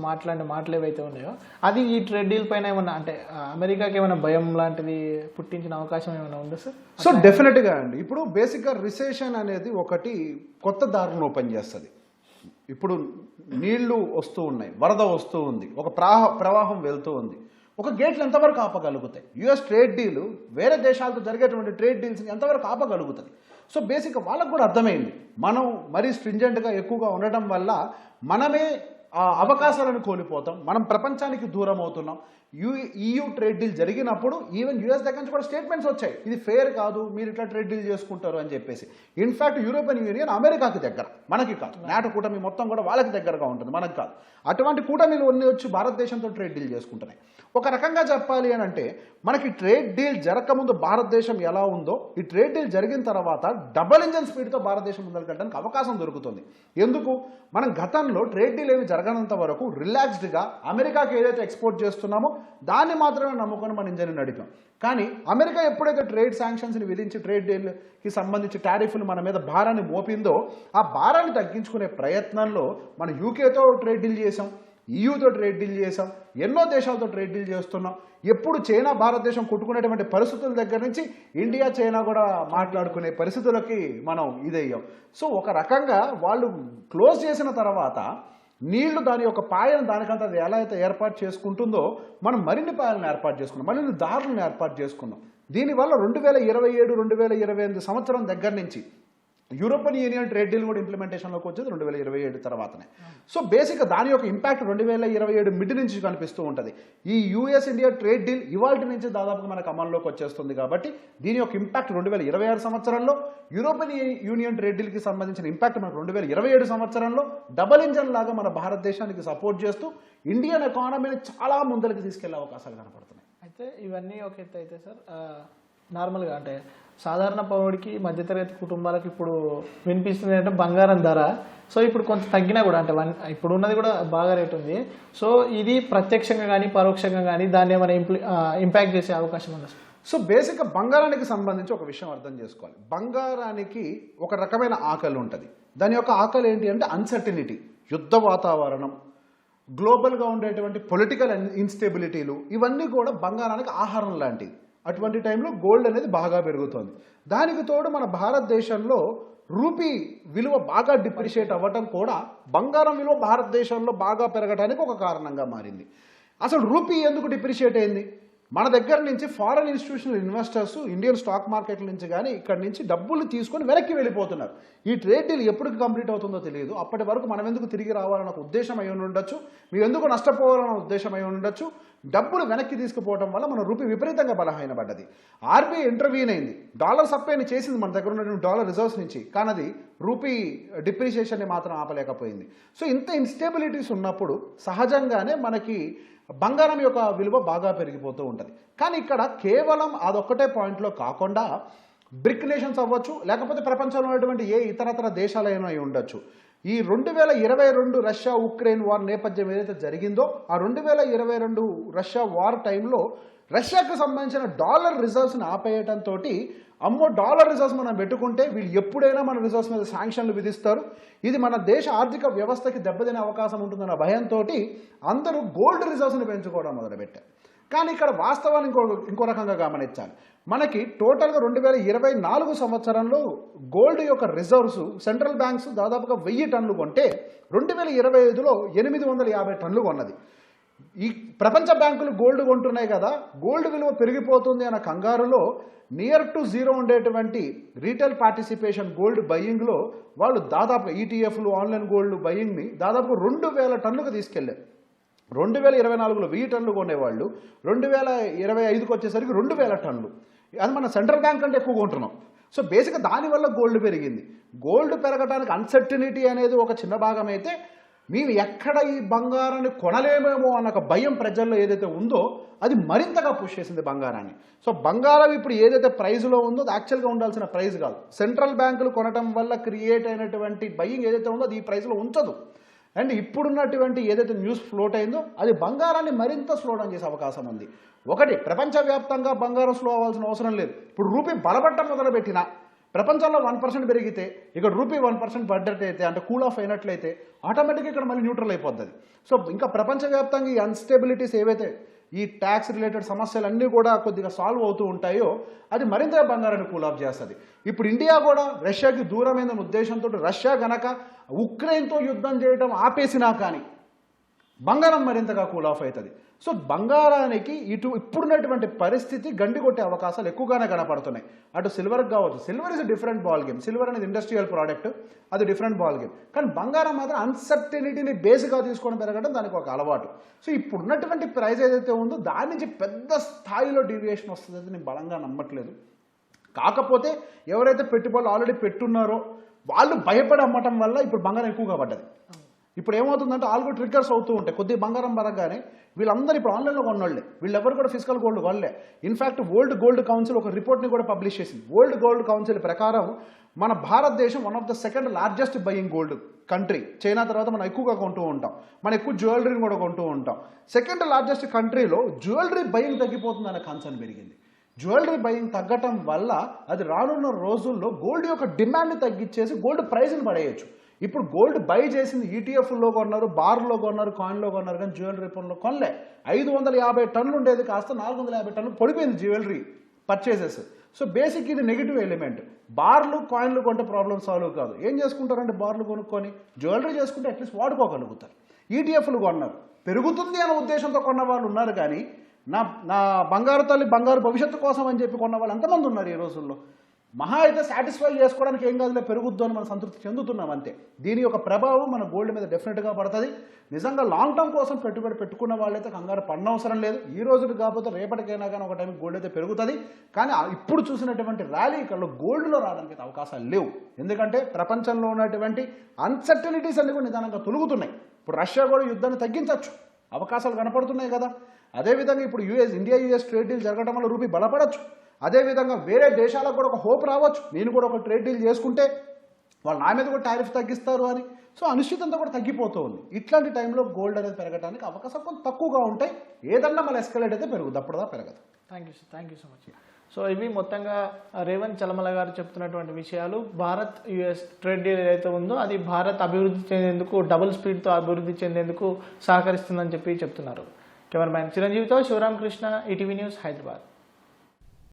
Speaker 2: మాటలు ఏవైతే ఉన్నాయో అది ఈ ట్రేడ్ డీల్ పైన ఏమన్నా అంటే అమెరికాకి ఏమైనా భయం లాంటిది పుట్టించిన అవకాశం ఏమైనా ఉందా సార్?
Speaker 3: సో డెఫినెట్గా అండి. ఇప్పుడు బేసిక్గా రిసెషన్ అనేది ఒకటి కొత్త దారులను ఓపెన్ చేస్తుంది. ఇప్పుడు నీళ్లు వస్తూ ఉన్నాయి, వరద వస్తూ ఉంది, ఒక ప్రవాహం వెళ్తూ ఉంది. ఒక గేట్లు ఎంతవరకు ఆపగలుగుతాయి? యుఎస్ ట్రేడ్ డీలు వేరే దేశాలతో జరిగేటువంటి ట్రేడ్ డీల్స్ని ఎంతవరకు ఆపగలుగుతుంది? సో బేసిక్గా వాళ్ళకు కూడా అర్థమైంది మనం మరీ స్ట్రింజెంట్గా ఎక్కువగా ఉండటం వల్ల మనమే అవకాశాలను కోల్పోతాం, మనం ప్రపంచానికి దూరం అవుతున్నాం. EU ట్రేడ్ డీల్ జరిగినప్పుడు ఈవెన్ యూఎస్ దగ్గర నుంచి కూడా స్టేట్మెంట్స్ వచ్చాయి, ఇది ఫేర్ కాదు, మీరు ఇట్లా ట్రేడ్ డీల్ చేసుకుంటారు అని చెప్పేసి. ఇన్ఫ్యాక్ట్ యూరోపియన్ యూనియన్ అమెరికాకి దగ్గర, మనకి కాదు. నాటో కూటమి మొత్తం కూడా వాళ్ళకి దగ్గరగా ఉంటుంది, మనకి కాదు. అటువంటి కూటమిలు అన్నీ వచ్చి భారతదేశంతో ట్రేడ్ డీల్ చేసుకుంటున్నాయి. ఒక రకంగా చెప్పాలి అని అంటే మనకి ట్రేడ్ డీల్ జరగకముందు భారతదేశం ఎలా ఉందో ఈ ట్రేడ్ డీల్ జరిగిన తర్వాత డబల్ ఇంజన్ స్పీడ్తో భారతదేశం ముందరకెళ్ళడానికి అవకాశం దొరుకుతుంది. ఎందుకు? మనం గతంలో ట్రేడ్ డీల్ ఏమి జరగనంత వరకు రిలాక్స్డ్గా అమెరికాకి ఏదైతే ఎక్స్పోర్ట్ చేస్తున్నామో దాన్ని మాత్రమే నమ్ముకొని మన ఇంజన్ నడిపాం. కానీ అమెరికా ఎప్పుడైతే ట్రేడ్ శాంక్షన్స్ని విధించి ట్రేడ్ డీల్కి సంబంధించి టారిఫ్లు మన మీద భారాన్ని మోపిందో ఆ భారాన్ని తగ్గించుకునే ప్రయత్నంలో మనం యూకేతో ట్రేడ్ డీల్ చేసాం, EUతో ట్రేడ్ డీల్ చేసాం, ఎన్నో దేశాలతో ట్రేడ్ డీల్ చేస్తున్నాం. ఎప్పుడు చైనా భారతదేశం కొట్టుకునేటువంటి పరిస్థితుల దగ్గర నుంచి ఇండియా చైనా కూడా మాట్లాడుకునే పరిస్థితులకి మనం ఇదయ్యాం. సో ఒక రకంగా వాళ్ళు క్లోజ్ చేసిన తర్వాత నీళ్లు దాని యొక్క పాయను దానికంతా అది ఎలా అయితే ఏర్పాటు చేసుకుంటుందో మనం మరిన్ని పాయలను ఏర్పాటు చేసుకున్నాం, మరిన్ని దారులను ఏర్పాటు చేసుకున్నాం. దీనివల్ల 2027, 2028 సంవత్సరం దగ్గర నుంచి యూరోపియన్ యూనియన్ ట్రేడ్ డీల్ కూడా ఇంప్లిమెంటేషన్లోకి వచ్చేది 2027 తర్వాతనే. సో బేసిక్గా దాని యొక్క ఇంపాక్ట్ 2027 మిడ్ నుంచి కనిపిస్తూ ఉంటుంది. ఈ US ఇండియా ట్రేడ్ డీల్ ఇవాల్టి నుంచి దాదాపుగా మనకు అమల్లోకి వచ్చేస్తుంది కాబట్టి దీని యొక్క ఇంపాక్ట్ 2026 సంవత్సరంలో, యూరోపియన్ యూనియన్ ట్రేడ్ డీల్కి సంబంధించిన ఇంపాక్ట్ మనకు 2027 సంవత్సరంలో డబల్ ఇంజన్ లాగా మన భారతదేశానికి సపోర్ట్ చేస్తూ ఇండియన్ ఎకానమీని చాలా ముందరికి తీసుకెళ్లే అవకాశాలు కనపడుతున్నాయి.
Speaker 2: అయితే ఇవన్నీ ఒక ఎత్తు అయితే సార్ నార్మల్గా అంటే సాధారణ పౌరుడికి మధ్యతరగతి కుటుంబాలకు ఇప్పుడు వినిపిస్తుంది అంటే బంగారం ధర సో ఇప్పుడు కొంత తగ్గినా కూడా అంటే ఇప్పుడు ఉన్నది కూడా బాగా రేట్ ఉంది సో ఇది ప్రత్యక్షంగా కానీ పరోక్షంగా కానీ దాన్ని ఏమైనా ఇంపాక్ట్ చేసే అవకాశం ఉంది?
Speaker 3: సో బేసిక్గా బంగారానికి సంబంధించి ఒక విషయం అర్థం చేసుకోవాలి. బంగారానికి ఒక రకమైన ఆకలి ఉంటుంది. దాని యొక్క ఆకలి ఏంటి అంటే అన్సర్టినిటీ, యుద్ధ వాతావరణం, గ్లోబల్గా ఉండేటువంటి పొలిటికల్ ఇన్స్టెబిలిటీలు, ఇవన్నీ కూడా బంగారానికి ఆహారం లాంటివి. అటువంటి టైంలో గోల్డ్ అనేది బాగా పెరుగుతుంది. దానికి తోడు మన భారతదేశంలో రూపీ విలువ బాగా డిప్రిషియేట్ అవ్వటం కూడా బంగారం విలువ భారతదేశంలో బాగా పెరగడానికి ఒక కారణంగా మారింది. అసలు రూపీ ఎందుకు డిప్రిషియేట్ అయింది? మన దగ్గర నుంచి foreign institutional investors Indian stock మార్కెట్ల నుంచి కానీ ఇక్కడి నుంచి డబ్బులు తీసుకొని వెనక్కి వెళ్ళిపోతున్నారు. ఈ ట్రేడ్ డీల్ ఎప్పుడు కంప్లీట్ అవుతుందో తెలియదు. అప్పటి వరకు మనం ఎందుకు తిరిగి రావాలన్న ఒక ఉద్దేశం అయి ఉండొచ్చు, మీరు ఎందుకు నష్టపోవాలన్న ఉద్దేశం అయి ఉండొచ్చు. డబ్బులు వెనక్కి తీసుకుపోవడం వల్ల మన రూపీ విపరీతంగా బలహీనపడ్డది. ఆర్బీఐ ఇంటర్వ్యూన్ అయింది, డాలర్ సప్లైని చేసింది మన దగ్గర ఉన్నటువంటి డాలర్ రిజర్వ్స్ నుంచి, కానీ అది రూపీ డిప్రిషియేషన్ని మాత్రం ఆపలేకపోయింది. సో ఇంత ఇన్స్టేబిలిటీస్ ఉన్నప్పుడు సహజంగానే మనకి బంగారం యొక్క విలువ బాగా పెరిగిపోతూ ఉంటుంది. కానీ ఇక్కడ కేవలం అదొక్కటే పాయింట్లో కాకుండా బ్రిక్ నేషన్స్ అవ్వచ్చు, లేకపోతే ప్రపంచంలో ఉన్నటువంటి ఏ ఇతరతర దేశాలైనా అయి ఉండొచ్చు. ఈ 2022 రష్యా ఉక్రెయిన్ వార్ నేపథ్యం ఏదైతే జరిగిందో ఆ 2022 రష్యా వార్ టైంలో రష్యాకు సంబంధించిన డాలర్ రిజర్వ్స్ని ఆపేయటంతో అమ్మో డాలర్ రిజర్వ్స్ మనం పెట్టుకుంటే వీళ్ళు ఎప్పుడైనా మన రిజర్వ్స్ మీద శాంక్షన్లు విధిస్తారు, ఇది మన దేశ ఆర్థిక వ్యవస్థకి దెబ్బతినే అవకాశం ఉంటుందన్న భయంతో అందరూ గోల్డ్ రిజర్వ్స్ని పెంచుకోవడం మొదలుపెట్టారు. కానీ ఇక్కడ వాస్తవాన్ని ఇంకో రకంగా గమనించాలి. మనకి టోటల్గా 2024 సంవత్సరంలో గోల్డ్ యొక్క రిజర్వ్స్ సెంట్రల్ బ్యాంక్స్ దాదాపుగా 1000 టన్నులు కొంటే 2025లో 850 టన్నులు కొన్నది. ఈ ప్రపంచ బ్యాంకులు గోల్డ్ కొంటున్నాయి కదా, గోల్డ్ విలువ పెరిగిపోతుంది అన్న కంగారులో నియర్ టు జీరో ఉండేటువంటి రీటైల్ పార్టిసిపేషన్ గోల్డ్ బయ్యింగ్లో వాళ్ళు దాదాపుగా ఈటీఎఫ్లు ఆన్లైన్ గోల్డ్ బయ్యింగ్ని దాదాపు 2000 టన్నులకు తీసుకెళ్లారు. 2024లో 1000 టన్నులు కొనేవాళ్ళు 2025కి వచ్చేసరికి 2000 టన్నులు. అది మన సెంట్రల్ బ్యాంక్ కంటే ఎక్కువ కొంటున్నాం. సో బేసిక్గా దానివల్ల గోల్డ్ పెరిగింది. గోల్డ్ పెరగడానికి అన్సర్టినిటీ అనేది ఒక చిన్న భాగం అయితే, మేము ఎక్కడ ఈ బంగారాన్ని కొనలేమేమో అన్న ఒక భయం ప్రజల్లో ఏదైతే ఉందో అది మరింతగా పుష్ చేసింది బంగారాన్ని. సో బంగారం ఇప్పుడు ఏదైతే ప్రైజ్లో ఉందో అది యాక్చువల్గా ఉండాల్సిన ప్రైజ్ కాదు. సెంట్రల్ బ్యాంకులు కొనటం వల్ల క్రియేట్ అయినటువంటి బయ్యింగ్ ఏదైతే ఉందో అది ఈ ప్రైజ్లో ఉంచదు. అండ్ ఇప్పుడున్నటువంటి ఏదైతే న్యూస్ ఫ్లోట్ అయిందో అది బంగారాన్ని మరింత స్లో డౌన్ చేసే అవకాశం ఉంది. ఒకటి, ప్రపంచవ్యాప్తంగా బంగారం స్లో అవ్వాల్సిన అవసరం లేదు. ఇప్పుడు రూపీ బలపడటం మొదలుపెట్టినా ప్రపంచంలో 1% పెరిగితే ఇక్కడ రూపీ 1% పడ్డట్టయితే అంటే కూల్ ఆఫ్ అయినట్లయితే ఆటోమేటిక్గా ఇక్కడ మళ్ళీ న్యూట్రల్ అయిపోతుంది. సో ఇంకా ప్రపంచవ్యాప్తంగా ఈ అన్స్టెబిలిటీస్ ఏవైతే ఈ ట్యాక్స్ రిలేటెడ్ సమస్యలన్నీ కూడా కొద్దిగా సాల్వ్ అవుతూ ఉంటాయో అది మరింత బంగారాన్ని కూల్ ఆఫ్ చేస్తుంది. ఇప్పుడు ఇండియా కూడా రష్యాకి దూరమైన ఉద్దేశంతో రష్యా గనక ఉక్రెయిన్తో యుద్ధం చేయడం ఆపేసినా కానీ బంగారం మరింతగా కూల్ ఆఫ్ అవుతుంది. సో బంగారానికి ఇప్పుడున్నటువంటి పరిస్థితి గండి కొట్టే అవకాశాలు ఎక్కువగానే కనపడుతున్నాయి. అటు సిల్వర్కి కావచ్చు, silver is different ball game. Silver అనేది ఇండస్ట్రియల్ ప్రోడక్ట్, అది డిఫరెంట్ బాల్ గేమ్. కానీ బంగారం మాత్రం అన్సర్టెనిటీని బేస్గా తీసుకొని పెరగడం దానికి ఒక అలవాటు. సో ఇప్పుడున్నటువంటి ప్రైస్ ఏదైతే ఉందో దాని నుంచి పెద్ద స్థాయిలో డీవియేషన్ వస్తుందని నేను బలంగా నమ్మట్లేదు. కాకపోతే ఎవరైతే పెట్టుబడులు ఆల్రెడీ పెట్టున్నారో వాళ్ళు భయపడి అమ్మటం వల్ల ఇప్పుడు బంగారం ఎక్కువగా పడ్డది. ఇప్పుడు ఏమవుతుందంటే ఆల్రెడీ ట్రిగ్గర్స్ అవుతూ ఉంటాయి. కొద్దిగా బంగారం పరగానే వీళ్ళందరూ ఇప్పుడు ఆన్లైన్లో కొన్నోళ్ళే, వీళ్ళెవరు కూడా ఫిజికల్ గోల్డ్ కొనలే. ఇన్ఫ్యాక్ట్ వరల్డ్ గోల్డ్ కౌన్సిల్ ఒక రిపోర్ట్ని కూడా పబ్లిష్ చేసింది. వరల్డ్ గోల్డ్ కౌన్సిల్ ప్రకారం మన భారతదేశం one of the second largest buying gold country. China తర్వాత మనం ఎక్కువగా కొంటూ ఉంటాం, మనం ఎక్కువ జ్యువెలరీని కూడా కొంటూ ఉంటాం. సెకండ్ లార్జెస్ట్ కంట్రీలో జ్యువెలరీ బయింగ్ తగ్గిపోతుందనే కన్సర్న్ పెరిగింది. జ్యువెలరీ బయింగ్ తగ్గటం వల్ల అది రానున్న రోజుల్లో గోల్డ్ యొక్క డిమాండ్ని తగ్గించేసి గోల్డ్ ప్రైస్ని పడేయచ్చు. ఇప్పుడు గోల్డ్ బై చేసింది ఈటీఎఫ్లో కొన్నారు, బార్లో కొన్నారు, కాయిన్లో కొన్నారు, కానీ జ్యువెలరీ పనులు కొనలే. 550 టన్నులు ఉండేది కాస్త 450 టన్నులు పడిపోయింది జ్యువెలరీ పర్చేసెస్. సో బేసిక్ ఇది నెగిటివ్ ఎలిమెంట్. బార్లు కాయిన్లు కొంటే ప్రాబ్లం సాల్వ్ కాదు. ఏం చేసుకుంటారంటే బార్లు కొనుక్కొని జ్యువెలరీ చేసుకుంటే అట్లీస్ట్ వాడుకోగలుగుతారు. ఈటీఎఫ్లు కొన్నారు, పెరుగుతుంది అనే ఉద్దేశంతో కొన్న వాళ్ళు ఉన్నారు, కానీ నా బంగారు తల్లి బంగారు భవిష్యత్తు కోసం అని చెప్పి కొన్న వాళ్ళు ఎంతమంది ఉన్నారు ఈ రోజుల్లో? మహా అయితే సాటిస్ఫై చేసుకోవడానికి ఏం కాదులే పెరుగుద్దు అని మనం సంతృప్తి చెందుతున్నాం అంతే. దీని యొక్క ప్రభావం మన గోల్డ్ మీద డెఫినెట్గా పడుతుంది. నిజంగా లాంగ్ టర్మ్ కోసం పెట్టుబడి పెట్టుకున్న వాళ్ళైతే కంగారు పడనవసరం లేదు. ఈ రోజుకి కాకపోతే రేపటికైనా కానీ ఒక టైం గోల్డ్ అయితే పెరుగుతుంది. కానీ ఇప్పుడు చూసినటువంటి ర్యాలీ ఇక్కడ గోల్డ్లో రావడానికి అయితే అవకాశాలు లేవు. ఎందుకంటే ప్రపంచంలో ఉన్నటువంటి అన్సర్టనిటీస్ అన్ని కూడా నిదానంగా తొలుగుతున్నాయి. ఇప్పుడు రష్యా కూడా యుద్ధాన్ని తగ్గించవచ్చు, అవకాశాలు కనపడుతున్నాయి కదా. అదేవిధంగా ఇప్పుడు ఇండియా యుఎస్ ట్రేడ్ డీల్ జరగడం వల్ల రూపీ బలపడచ్చు. అదేవిధంగా వేరే దేశాలకు కూడా ఒక హోప్ రావచ్చు, నేను కూడా ఒక ట్రేడ్ డీల్ చేసుకుంటే వాళ్ళు నా మీద కూడా టారిఫ్ తగ్గిస్తారు అని. సో అనిశ్చితంతా కూడా తగ్గిపోతూ ఉంది. ఇట్లాంటి టైంలో గోల్డ్ అనేది పెరగడానికి అవకాశం కొంచెం తక్కువగా ఉంటాయి. ఏదన్నా మళ్ళీ ఎస్కలేట్ అయితే పెరుగుద్ది, అప్పుడుదా పెరగదు.
Speaker 2: Thank you so much. So ఇవి మొత్తంగా రేవంత్ చలమల గారు చెప్తున్నటువంటి విషయాలు. భారత్ యుఎస్ ట్రేడ్ డీల్ ఏదైతే ఉందో అది భారత్ అభివృద్ధి చెందేందుకు, డబుల్ స్పీడ్తో అభివృద్ధి చెందేందుకు సహకరిస్తుందని చెప్తున్నారు. కెమెరామ్యాన్ చిరంజీవితో శివరామకృష్ణ, ఈటీవీ న్యూస్, హైదరాబాద్.